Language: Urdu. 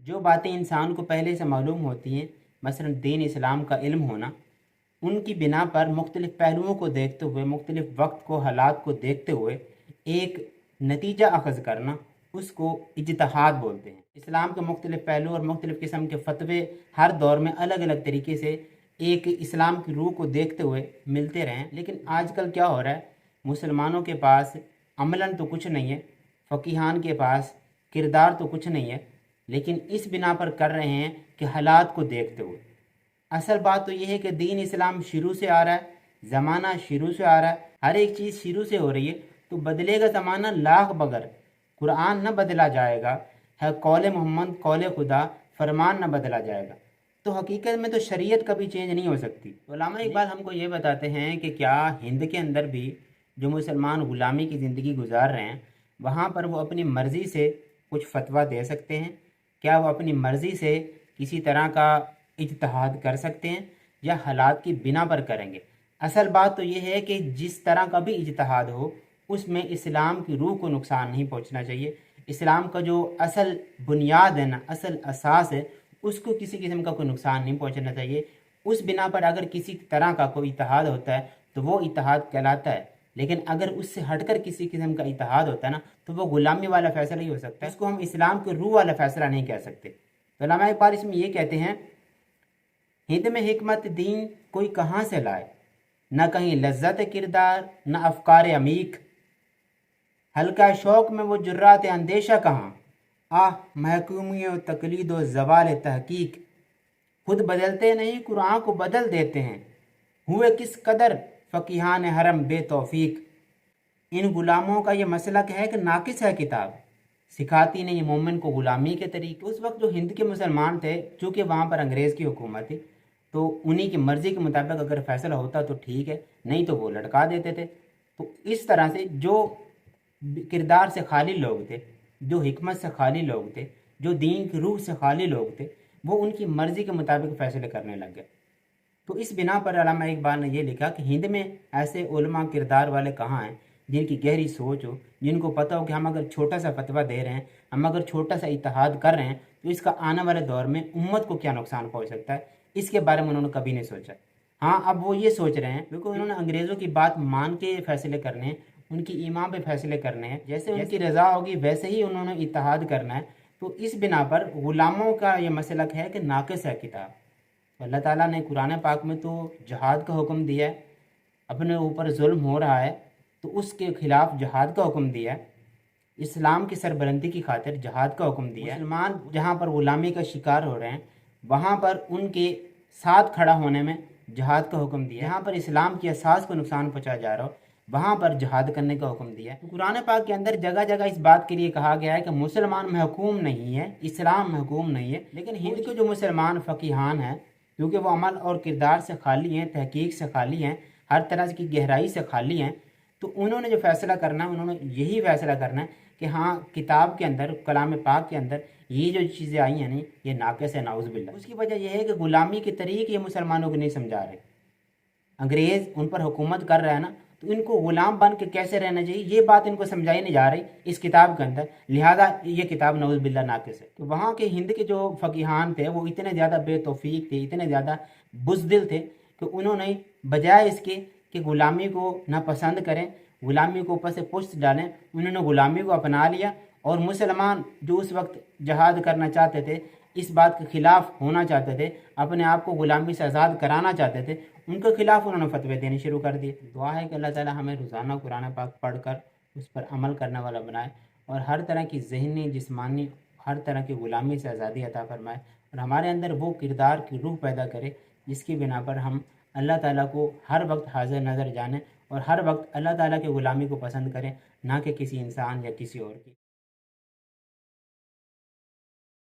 جو باتیں انسان کو پہلے سے معلوم ہوتی ہیں، مثلا دین اسلام کا علم ہونا، ان کی بنا پر مختلف پہلوؤں کو دیکھتے ہوئے، مختلف وقت کو، حالات کو دیکھتے ہوئے ایک نتیجہ اخذ کرنا، اس کو اجتہاد بولتے ہیں۔ اسلام کے مختلف پہلو اور مختلف قسم کے فتوے ہر دور میں الگ الگ طریقے سے ایک اسلام کی روح کو دیکھتے ہوئے ملتے رہیں، لیکن آج کل کیا ہو رہا ہے، مسلمانوں کے پاس عملاً تو کچھ نہیں ہے، فقیہان کے پاس کردار تو کچھ نہیں ہے، لیکن اس بنا پر کر رہے ہیں کہ حالات کو دیکھتے ہوئے۔ اصل بات تو یہ ہے کہ دین اسلام شروع سے آ رہا ہے، زمانہ شروع سے آ رہا ہے، ہر ایک چیز شروع سے ہو رہی ہے، تو بدلے گا زمانہ لاکھ بگر، قرآن نہ بدلا جائے گا، ہے قول محمد قول خدا، فرمان نہ بدلا جائے گا، تو حقیقت میں تو شریعت کبھی چینج نہیں ہو سکتی۔ علامہ اقبال ہم کو یہ بتاتے ہیں کہ کیا ہند کے اندر بھی جو مسلمان غلامی کی زندگی گزار رہے ہیں، وہاں پر وہ اپنی مرضی سے کچھ فتویٰ دے سکتے ہیں؟ کیا وہ اپنی مرضی سے کسی طرح کا اجتہاد کر سکتے ہیں، یا حالات کی بنا پر کریں گے؟ اصل بات تو یہ ہے کہ جس طرح کا بھی اجتہاد ہو، اس میں اسلام کی روح کو نقصان نہیں پہنچنا چاہیے۔ اسلام کا جو اصل بنیاد ہے نا، اصل اساس ہے، اس کو کسی قسم کا کوئی نقصان نہیں پہنچنا چاہیے۔ اس بنا پر اگر کسی طرح کا کوئی اتحاد ہوتا ہے تو وہ اتحاد کہلاتا ہے، لیکن اگر اس سے ہٹ کر کسی قسم کا اتحاد ہوتا ہے نا، تو وہ غلامی والا فیصلہ ہی ہو سکتا ہے، اس کو ہم اسلام کے روح والا فیصلہ نہیں کہہ سکتے۔ تو علامہ اقبال اس میں یہ کہتے ہیں، ہند میں حکمت دین کوئی کہاں سے لائے، نہ کہیں لذت کردار نہ افکار عمیق، ہلکا شوق میں وہ جرات اندیشہ کہاں، آہ محکومی و تقلید و زوال تحقیق، خود بدلتے نہیں قرآن کو بدل دیتے ہیں، ہوئے کس قدر فقیہان حرم بے توفیق۔ ان غلاموں کا یہ مسلک ہے کہ ناقص ہے کتاب، سکھاتی نہیں مومن کو غلامی کے طریقے۔ اس وقت جو ہند کے مسلمان تھے، چونکہ وہاں پر انگریز کی حکومت تھی، تو انہی کی مرضی کے مطابق اگر فیصلہ ہوتا تو ٹھیک ہے، نہیں تو وہ لٹکا دیتے تھے۔ تو اس طرح سے جو کردار سے خالی لوگ تھے، جو حکمت سے خالی لوگ تھے، جو دین کی روح سے خالی لوگ تھے، وہ ان کی مرضی کے مطابق فیصلے کرنے لگ گئے۔ تو اس بنا پر علامہ اقبال نے یہ لکھا کہ ہند میں ایسے علماء کردار والے کہاں ہیں جن کی گہری سوچ ہو، جن کو پتہ ہو کہ ہم اگر چھوٹا سا فتویٰ دے رہے ہیں، ہم اگر چھوٹا سا اتحاد کر رہے ہیں، تو اس کا آنے والے دور میں امت کو کیا نقصان پہنچ سکتا ہے، اس کے بارے میں انہوں نے کبھی نہیں سوچا۔ ہاں اب وہ یہ سوچ رہے ہیں کیونکہ انہوں نے انگریزوں کی بات مان کے فیصلے کرنے ہیں، ان کی ایمان پہ فیصلے کرنے ہیں، جیسے ان کی رضا ہوگی ویسے ہی انہوں نے اتحاد کرنا ہے۔ تو اس بنا پر غلاموں کا یہ مسلک ہے کہ ناقص ہے کتاب۔ اللہ تعالیٰ نے قرآن پاک میں تو جہاد کا حکم دیا ہے، اپنے اوپر ظلم ہو رہا ہے تو اس کے خلاف جہاد کا حکم دیا ہے، اسلام کی سربلندی کی خاطر جہاد کا حکم دیا ہے۔ مسلمان جہاں پر غلامی کا شکار ہو رہے ہیں، وہاں پر ان کے ساتھ کھڑا ہونے میں جہاد کا حکم دیا ہے۔ جہاں پر اسلام کی اساس کو نقصان پہنچا جا رہا ہو، وہاں پر جہاد کرنے کا حکم دیا ہے۔ قرآن پاک کے اندر جگہ جگہ اس بات کے لیے کہا گیا ہے کہ مسلمان محکوم نہیں ہے، اسلام محکوم نہیں ہے، لیکن ہند کے جو مسلمان فقیہان ہیں، کیونکہ وہ عمل اور کردار سے خالی ہیں، تحقیق سے خالی ہیں، ہر طرح کی گہرائی سے خالی ہیں، تو انہوں نے جو فیصلہ کرنا ہے، انہوں نے یہی فیصلہ کرنا ہے کہ ہاں کتاب کے اندر، کلام پاک کے اندر یہ جو چیزیں آئی ہیں نہیں، یہ ناقص ہے، نعوذ باللہ۔ اس کی وجہ یہ ہے کہ غلامی کے طریقے یہ مسلمانوں کو نہیں سمجھا رہے۔ انگریز ان پر حکومت کر رہا ہے نا، تو ان کو غلام بن کے کیسے رہنا چاہیے، یہ بات ان کو سمجھائی نہیں جا رہی اس کتاب کے اندر، لہذا یہ کتاب نعوذ باللہ ناقص ہے۔ تو وہاں کے ہند کے جو فقیہان تھے، وہ اتنے زیادہ بے توفیق تھے، اتنے زیادہ بزدل تھے کہ انہوں نے بجائے اس کے کہ غلامی کو ناپسند کریں، غلامی کو اوپر سے پشت ڈالیں، انہوں نے غلامی کو اپنا لیا، اور مسلمان جو اس وقت جہاد کرنا چاہتے تھے، اس بات کے خلاف ہونا چاہتے تھے، اپنے آپ کو غلامی سے آزاد کرانا چاہتے تھے، ان کے خلاف انہوں نے فتوے دینے شروع کر دیے۔ دعا ہے کہ اللہ تعالی ہمیں روزانہ قرآن پاک پڑھ کر اس پر عمل کرنے والا بنائے، اور ہر طرح کی ذہنی، جسمانی، ہر طرح کی غلامی سے آزادی عطا فرمائے، اور ہمارے اندر وہ کردار کی روح پیدا کرے جس کی بنا پر ہم اللہ تعالیٰ کو ہر وقت حاضر نظر جانیں، اور ہر وقت اللہ تعالیٰ کی غلامی کو پسند کریں، نہ کہ کسی انسان یا کسی اور کی۔